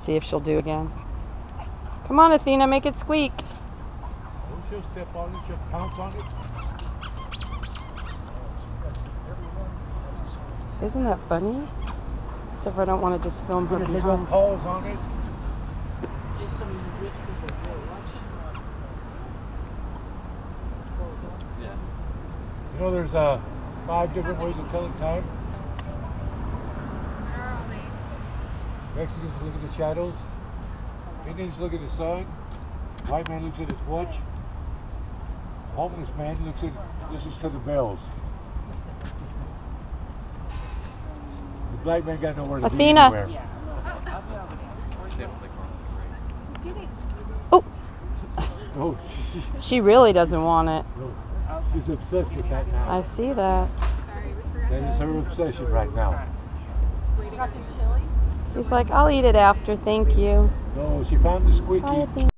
See if she'll do again. Come on, Athena, make it squeak. She'll step on it, she'll pounce on it. Isn't that funny? Except I don't want to just film her Put big behind. old paws on it. You know there's 5 different ways of telling time. Mexicans look at the shadows. Indians look at the sun. White man looks at his watch. Homeless man listens to the bells. The black man got nowhere to Athena. be anywhere. Oh, Oh, she really doesn't want it. she's obsessed with that now. I see that. That is her obsession right now. She's like, I'll eat it after, thank you. No, she found the squeaky. Bye, Athena.